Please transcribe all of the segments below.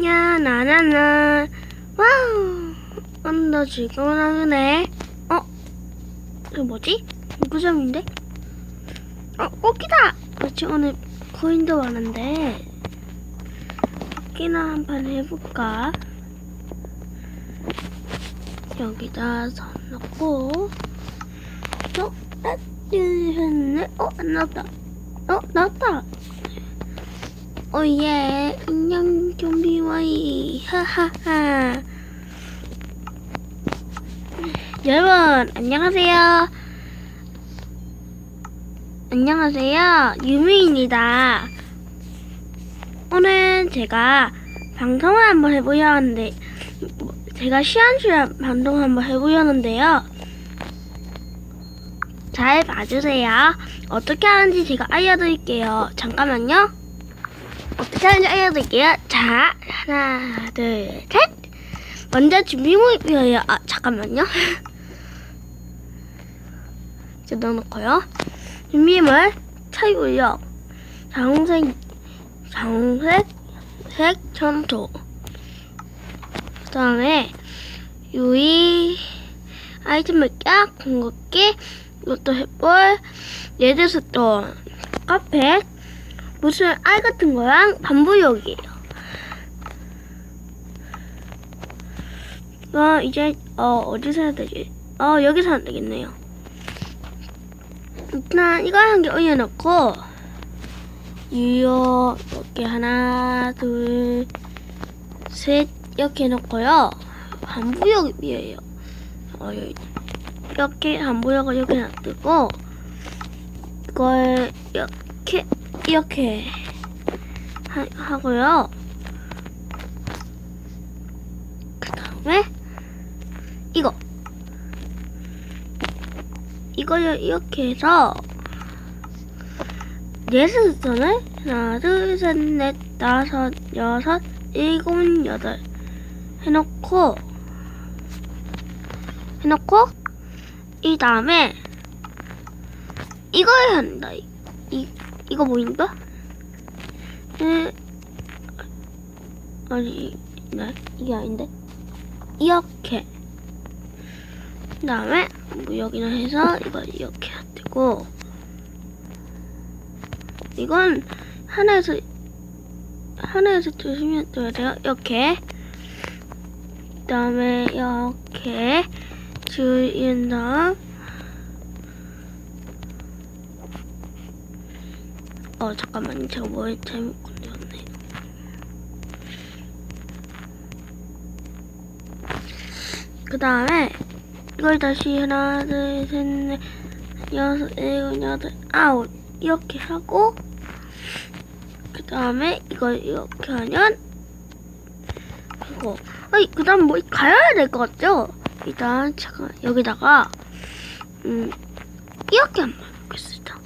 안녕, 나나는 와우, 오늘도 즐거운 하루네. 이거 뭐지? 무구점인데? 뽑기다! 그렇지, 오늘 코인도 많은데 뽑기나 한판 해볼까? 여기다 선 넣고 하나, 둘, 셋, 넷. 안 나왔다. 나왔다. 오예, 안녕 좀비와이. 하하하. 여러분 안녕하세요. 유미입니다. 오늘 제가 방송을 한번 해보려는데, 제가 시간수련 방송을 한번 해보려는데요. 잘 봐주세요. 어떻게 하는지 제가 알려드릴게요. 잠깐만요. 어떻게 하는지 알려드릴게요. 자, 하나, 둘, 셋. 먼저 준비물이 필요해요. 잠깐만요. 이제 넣어놓고요. 준비물, 차유력, 자홍색 청소. 그 다음에 유리, 아이템 몇개, 공격기, 로또 햇볼, 레드스톤, 카펫, 무슨 알 같은 거랑 반부력이에요. 이제 어디서 해야 되지? 여기서 하면 되겠네요. 일단 이거 한 개 올려놓고 유효 이렇게 하나 둘 셋 이렇게 해놓고요. 반부력이 필요해요. 이렇게 반부력을 이렇게 놔두고 이걸 이렇게 하고요. 그 다음에 이걸 이렇게 해서 레드스톤을 하나, 둘, 셋, 넷, 다섯, 여섯, 일곱, 여덟 해놓고 이 다음에 이걸 한다. 이거 보인다? 아니, 이게 아닌데? 이렇게. 그 다음에 여기는 해서 이걸 이렇게 놔두고, 이건 하나에서 조심히 둬야 돼요. 이렇게. 그 다음에 이렇게 줄인 다음 잠깐만요. 제가 뭘 잘못 건드렸네. 그 다음에 이걸 다시 하나, 둘, 셋, 넷, 여섯, 일곱, 여덟, 아홉 이렇게 하고, 그 다음에 이걸 이렇게 하면 이거. 그 다음 뭐 가려야 될 것 같죠? 일단 잠깐 여기다가 이렇게 한번 해보겠습니다.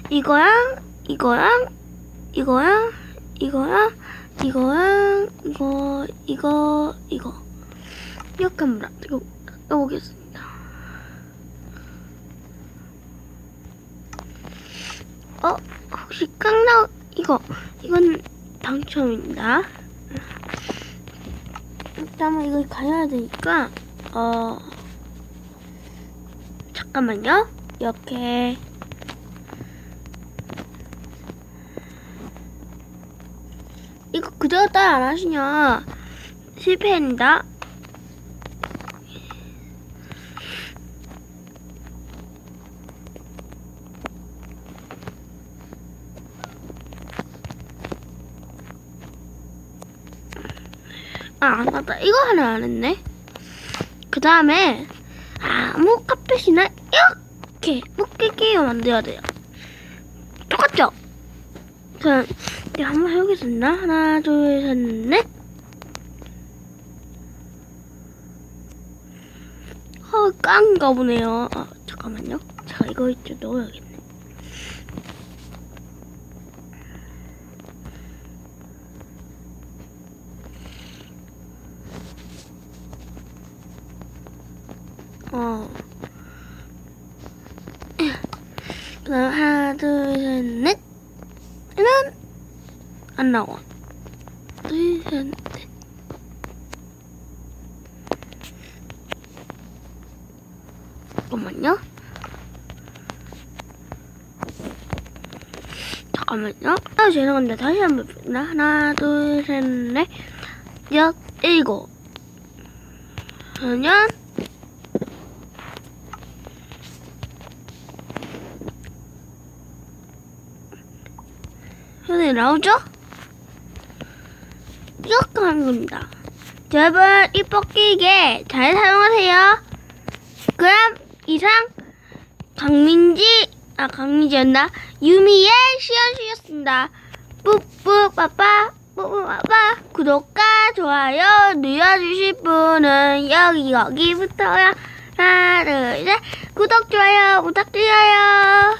이거랑 이거 이렇게 한번 놔보겠습니다. 혹시 깡나 이건 당첨입니다. 일단 이걸 가야 되니까 잠깐만요. 이렇게 이거 그대로 따라 안 하시냐 실패입니다. 맞다. 이거 하나 안 했네. 그 다음에 아무 카펫이나 이렇게 뽑기기계 만들어야 돼요. 똑같죠? 그럼 내가 한번 해보겠습니다. 하나, 둘, 셋, 넷. 깡가 보네요. 잠깐만요. 제가 이거 이쪽 넣어야겠네. 그 다음 하나, 둘, 셋, 넷. 안 나와. 둘, 셋, 넷. 잠깐만요. 아, 죄송합니다. 다시 한번 볼게요. 하나, 둘, 셋, 넷, 여섯, 일곱. 그러면 소리 나오죠? 이렇게 하는 겁니다. 여러분, 이 뽑기기계 잘 사용하세요. 그럼 이상 강민지였나? 유미의 시연수였습니다. 뿌뿌 빠빠 뿌뿌빠빠. 구독과 좋아요 눌러주실 분은 여기부터요. 하나 둘 셋 구독 좋아요 부탁드려요.